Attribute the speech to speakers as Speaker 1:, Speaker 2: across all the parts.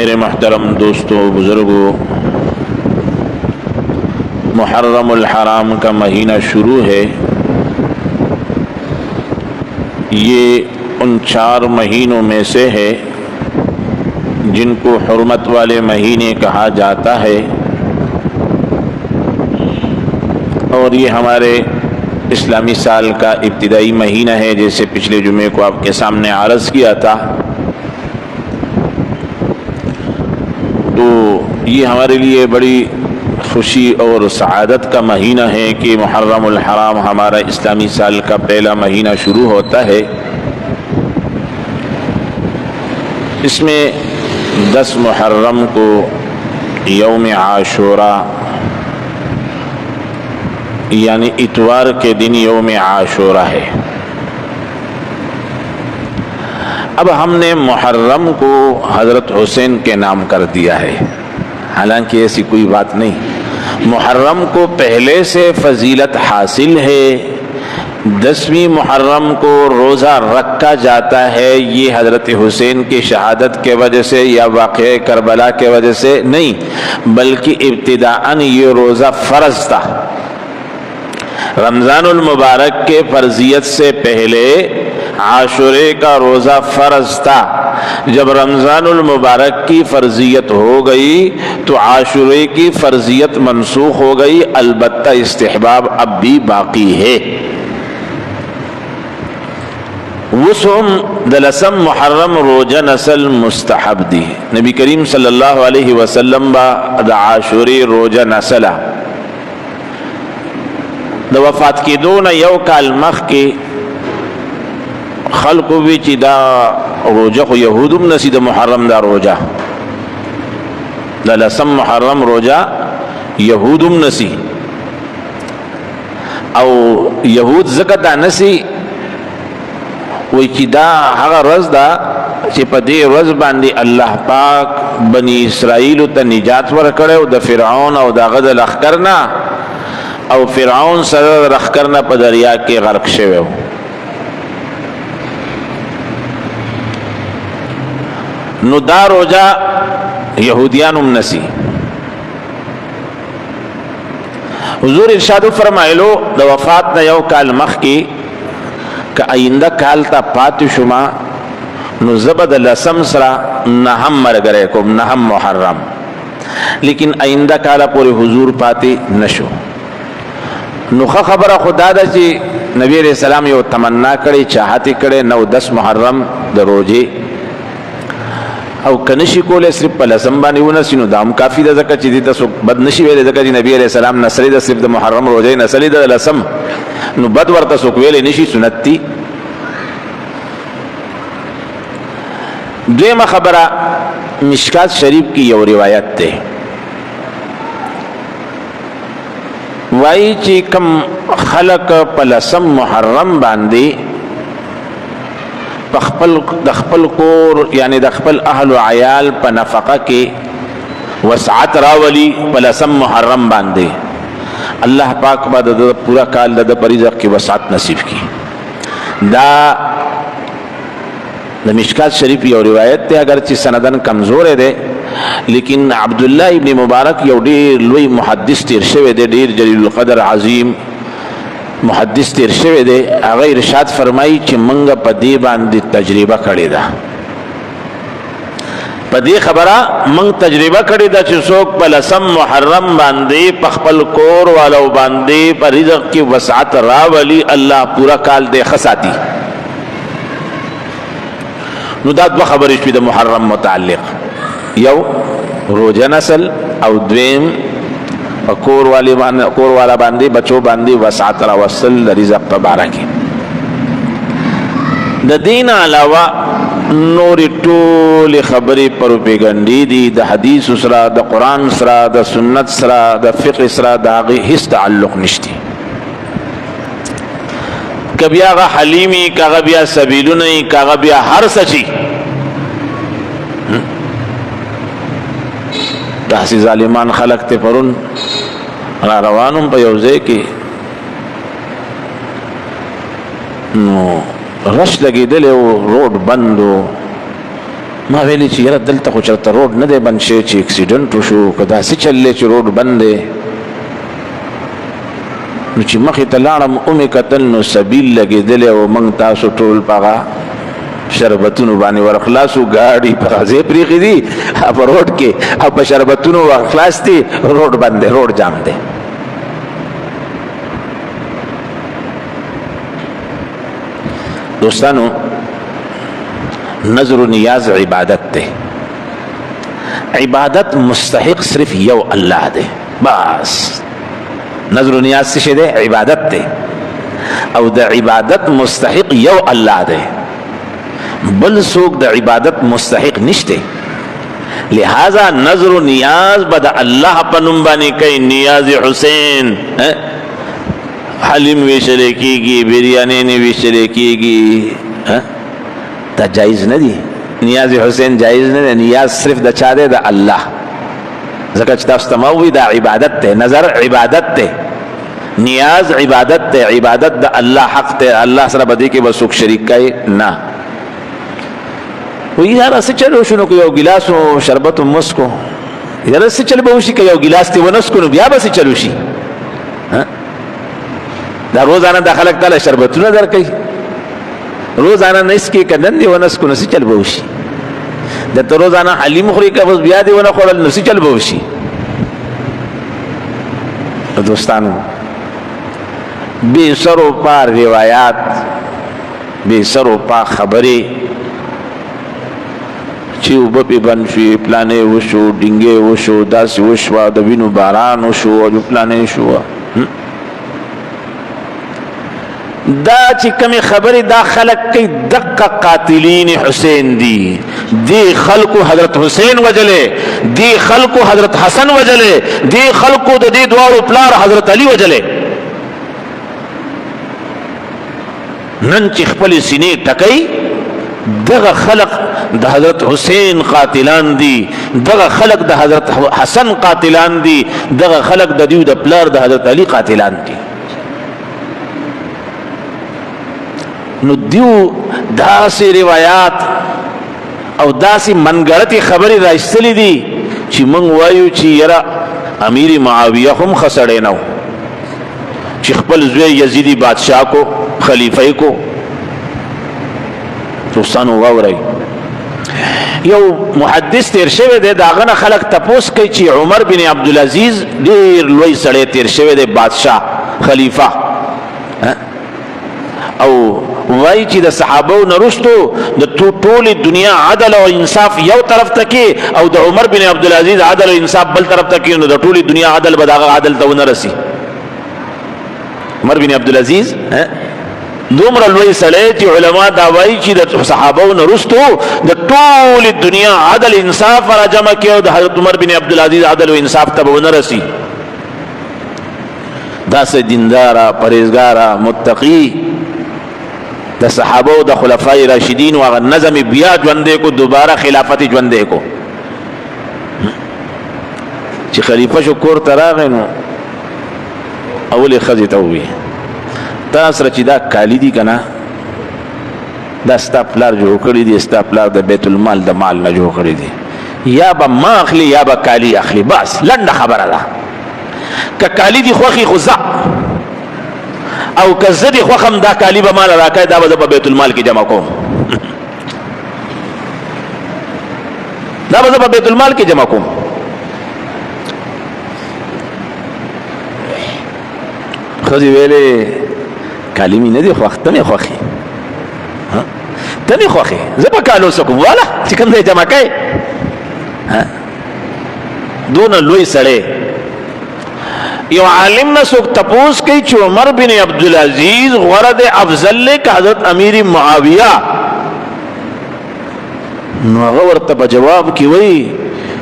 Speaker 1: میرے محترم دوستوں، بزرگوں، محرم الحرام کا مہینہ شروع ہے۔ یہ ان 4 مہینوں میں سے ہے جن کو حرمت والے مہینے کہا جاتا ہے، اور یہ ہمارے اسلامی سال کا ابتدائی مہینہ ہے، جیسے پچھلے جمعے کو آپ کے سامنے عرض کیا تھا۔ تو یہ ہمارے لیے بڑی خوشی اور سعادت کا مہینہ ہے کہ محرم الحرام ہمارا اسلامی سال کا پہلا مہینہ شروع ہوتا ہے۔ اس میں 10 محرم کو یوم عاشوراء یعنی اتوار کے دن یوم عاشوراء ہے۔ اب ہم نے محرم کو حضرت حسین کے نام کر دیا ہے، حالانکہ ایسی کوئی بات نہیں۔ محرم کو پہلے سے فضیلت حاصل ہے۔ 10ویں محرم کو روزہ رکھا جاتا ہے، یہ حضرت حسین کی شہادت کے وجہ سے یا واقعہ کربلا کے وجہ سے نہیں، بلکہ ابتداءً یہ روزہ فرض تھا۔ رمضان المبارک کے فرضیت سے پہلے عاشورے کا روزہ فرض تھا۔ جب رمضان المبارک کی فرضیت ہو گئی تو عاشورے کی فرضیت منسوخ ہو گئی، البتہ استحباب اب بھی باقی ہے۔ وسم دلسم محرم روزہ نسل مستحب دی، نبی کریم صلی اللہ علیہ وسلم با دا عاشوری روزہ نسلہ دا وفات کی دون یو کال مخ کی خلقو بھی چی دا روزہ خو یہودم نسی دا محرم دا روزہ دا لسم محرم روزہ یہودم نسی، او یہود زکتا نسی وی چی دا حقا رز دا چی پا دے رز باندی اللہ پاک بنی اسرائیل تا نجات ورکڑے دا فرعون او دا غد لخکرنا، او فرعون سر لخکرنا پا دریا کے غرق شوے ہو۔ نو دا روزہ یہودیانم نسی۔ حضور ارشاد فرمائلو دا وفات نا یو کال مخ کی کہ آئندہ کال تا پات شما نو زبد لسم سرا نہم مرگرے کم، نہم محرم، لیکن آئندہ کالا پوری حضور پاتی نشو۔ نو خبر خدا دا چی نبی علیہ السلام یو تمنا کڑی، چاہتی کڑی، 9-10 محرم دا روجی او کنشی کولے صرف پا لسم بانی ونسی، نو دام کافی دا زکا چی دیتا سو بد نشی ویلے زکا چی نبی علیہ السلام نسلی دا صرف دا محرم روجی نسلی دا لسم، نو بد ورطا سو کویلے نشی، سنت تی۔ دویمہ خبرہ مشکات شریف کی یو روایت تے، وائی چی کم خلق پا لسم محرم باندی دخپل کور یعنی دخپل اہل و عیال پا نفقہ کی وسعت راولی پا لسم محرم باندی، اللہ پاک با دا پورا کال دا پریزق کی وسعت نصیب کی۔ دا مشکات شریف یو روایت تے، اگرچہ سندن کمزور دے، لیکن عبداللہ ابن مبارک یو دیر لوی محدث تیر شوے دے، دیر جلیل القدر عظیم محدث تیر شوے دے، آغا ارشاد فرمائی چی منگا پا دی باندی تجربہ کردی دا، پا دی خبرہ منگ تجربہ کردی دا چی سوک پا لسم محرم باندی پخپل کور والو باندی پا رزق کی وسعت راولی، اللہ پورا کال دے خساتی۔ نو دا دو خبرش پی دا محرم متعلق، یو روزہ نسل او دویم کور والا باندی بچو باندی وسعت را وصل دا رزق پا بارا کی۔ دا دین علاوہ نوری طول خبری پروپیگنڈی دی، دا حدیث سرا، دا قرآن سرا، دا سنت سرا، دا فقہ سرا، دا آغی حس تعلق نشتی۔ کبھی آغا حلیمی، کاغا بیا سبیلو نہیں، کاغا بیا ہر سچی، داسی ظالمان خلق تے پرون روانم پا یوزے کی نو رش لگی دلے، وہ روڈ بندو ما ویلی چې یاره دلته خو چېرته روډ نه دی بند شوی چې اکسیډنټ وشو که داسې چل دی چې روډ بند دی نو چې مخې ته لاړم ومې کتل نو سبیل لګېدلی او موږ تاسو ټول په هغه شربتونو باندې ورخلاصو ګاډي په غځې پرېښې دي په روډ کې او په شربتونو ورخلاص دي روډ بند دی روډ جام دی دوستانو نظر و نیاز عبادت تے عبادت مستحق صرف یو اللہ دے بس نظر و نیاز سے دے عبادت تے او دا عبادت مستحق یو اللہ دے بل سوک دا عبادت مستحق نشتے لہذا نظر و نیاز بدا اللہ پنمبانی کئی نیاز حسین حلیم ویشلے کی گی بریانی نی ویشلے کی گی دا جائز نہ دی نیاز حسین جائز نہ دی نیاز صرف دا چا دے دا اللہ ذکر چتا استماوی دا عبادت تے نظر عبادت تے نیاز عبادت تے عبادت دا اللہ حق تے اللہ سر بدی کے بسوک شریک کئی نا وہ یار اسے چلو شنو کہ یو گلاس و شربت و مسکو یار اسے چل بوشی کہ یو گلاس تی ونسکو نو بیا بسی چلو شی دا روزانہ دا خلق تعالی شربتونه در کوي روزانہ نس کې کدن دی ونس کو نس چل بوشي د ته روزانہ حلیم خوري که بس بیا دی ونه خورل نس چل بوشي دوستانو بے سر و پا روایات بے سر و پا خبرې چې اوبه پې بند شوې پلانې وشو ډینګې وشو داسې وشوه د وینو باران وشو او پلانې شوه دا چې کمی خبری دا خلق کی دقا قاتلین حسین دی خلقو حضرت حسین وجلے دی خلقو حضرت حسن وجلے دی خلقو دا دی دوارو پلار حضرت علی وجلے نن چې خپل سینې ټکئی دغه خلق د حضرت حسین قاتلان دی دغه خلق د حضرت حسن قاتلان دی دغه خلق د دیو د پلار د حضرت علی قاتلان دی نو دیو داسی روایات او داسی منگرتی خبری راشتلی دی چی منگ وایو چی یرا امیر معاویہ هم خسڑے نو چی خپل زوی یزیدی بادشاہ کو خلیفہ کو دوستانو واو رئی یو محدث تیر شوی دے داغنا خلق تپوس کئی چی عمر بن عبدالعزیز دیر لوی سڑے تیر شوی دے بادشاہ خلیفہ او وای چې د صحابو نرستو د ټول دنیا عدل او انصاف یو طرف تکي او د عمر بن عبدالعزیز عدل او انصاف بل طرف تکي نو د ټول دنیا عدل بداغه عدل ته ونرسي عمر بن عبدالعزیز دومره لوی سړی چې علما دا وایي چې د صحابو نرستو د ټول دنیا عدل انصاف را جمع کړي او د حضرت عمر بن عبدالعزیز عدل او انصاف ته ونرسي دا سه دیندار پرهیزګار متقی د صحابه او د خلفای راشدین او نظم بیا ژوندې کو دوباره خلافت ژوندې کو چې خلیفہ شو کور تراغ نو اول خزی ته وی تاسو چې دا کالی دي کنه دا استپلار جوړ کړی دي استپلار د بیت المال د مال نه جوړ کړی دي یا به ما اخلي یا به کالی اخلي بس لنډه خبره ده ک کالی دي خوخي خزا او کزدی خوخم دا کالی به مال راکای دا به بیت المال کې جمع کوم دا به بیت المال کې جمع کوم خزی ویلې کالی می نه دی خوخته نه خوخي ته نه خوخي زه په کالو سکو والا چې کوم دې جمع کای دون لوی سړی یو عالم نسوک تپوس کی چې عمر بن عبدالعزیز غرد افضل لے کہ حضرت امیر معاویہ نو هغه ورته په جواب کې وی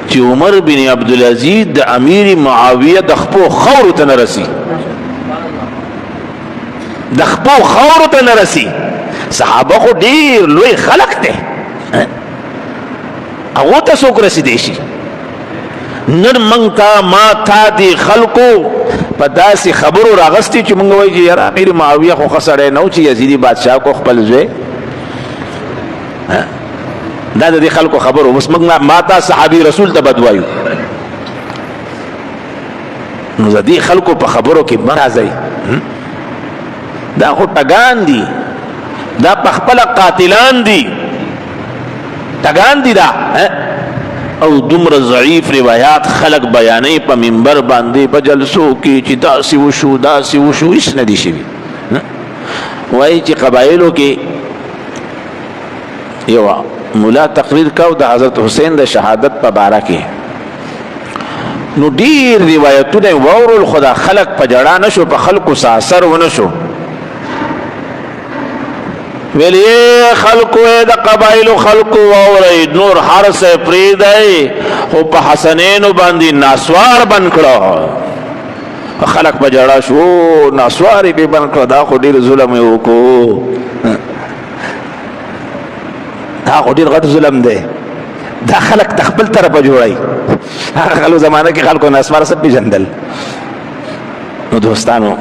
Speaker 1: چې عمر بن عبدالعزیز د امیر معاویہ د خپو خور ته نه رسی د خپو خور ته نه رسی صحابه خو ډیر لوی خلق ته هغه ته څوک رسیدي شي نن منگتا ما تا دی خلقو پا داسی خبرو راغستی چو منگو وی جی یار امیر معاویہ خو خسڑے نو چی یزیدی بادشاہ کو خپل زوے دا د خلکو خبرو اوس موږ ماته صحابي رسول ته بدوایو نو د دې خلکو په خبرو کې مرزي دا خو ټګان دي دا په خپل قاتلان دي ټګان دي دا او دومره ضعیف روایات خلق بیانې په منبر باندې په جلسو کې چې داسې وشو هیڅ نه دي شوي وایي چې قبایلو کې یو مولا تقریر کو د حضرت حسین د شهادت په باره کې نو ډیر روایتونه واورل خدا خلق په جړا نشو په خلقو ساسر ونشو ویلی خلقو د قبایلو خلقو واورید نور هر څه پریدای خو په حسنینو باندې ناسوار بن کړو خلق په جړا شو ناسوار به بن کړو دا خو ډیر ظلم وکړو دا خو ډیر غټ ظلم دی دا خلق تخپل طرفه جوړای هغه خلکو زمانه کې خلکو ناسوار سب پیژندل نو دوستانو